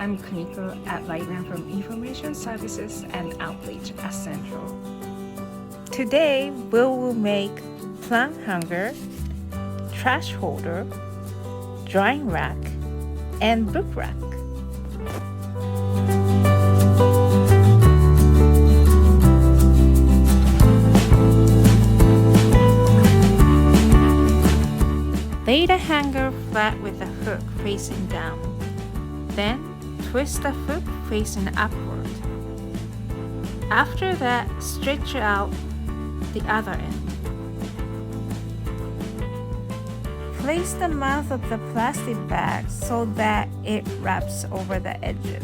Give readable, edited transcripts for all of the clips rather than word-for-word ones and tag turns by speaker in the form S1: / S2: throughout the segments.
S1: I'm Kuniko at Lineman from Information Services and Outreach at Central.
S2: Today we will make plant hanger, trash holder, drying rack, and book rack. Lay the hanger flat with the hook facing down. Then twist the hook facing upward. After that, stretch out the other end. Place the mouth of the plastic bag so that it wraps over the edges.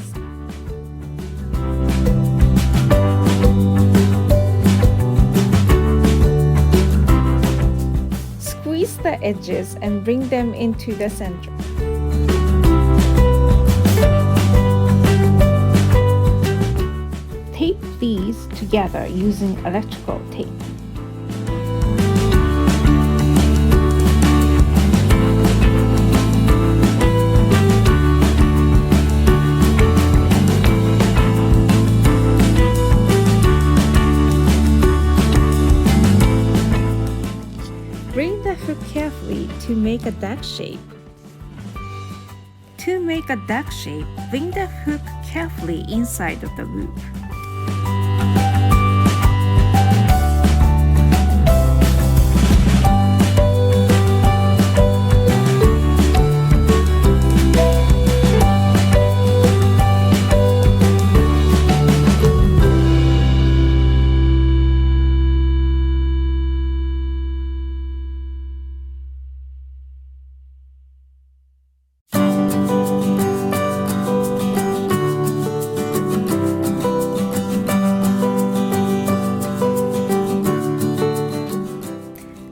S2: Squeeze the edges and bring them into the center. Tape these together using electrical tape. Bring the hook carefully to make a duck shape. To make a duck shape, bring the hook carefully inside of the loop.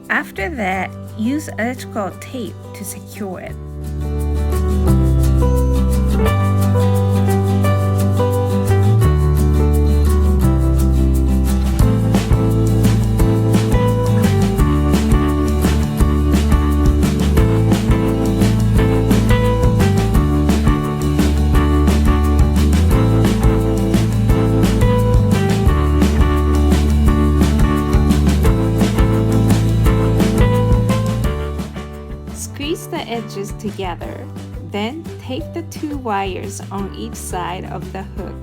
S2: After that, use electrical tape to secure it. Squeeze the edges together, then take the two wires on each side of the hook.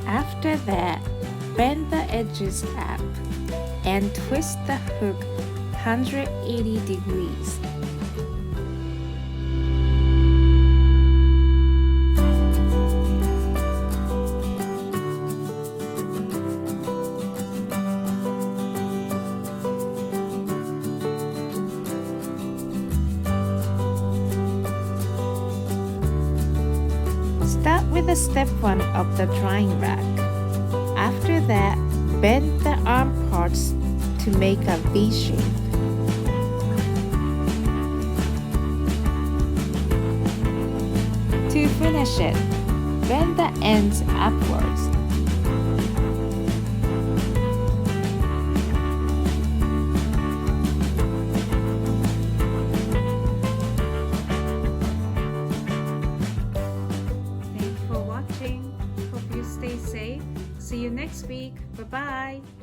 S2: After that, bend the edges up and twist the hook 180 degrees. Start with the step 1 of the drying rack. After that, bend the arm parts to make a V shape. To finish it, bend the ends upwards. Thank you for watching. Hope you stay safe. See you next week. Bye-bye.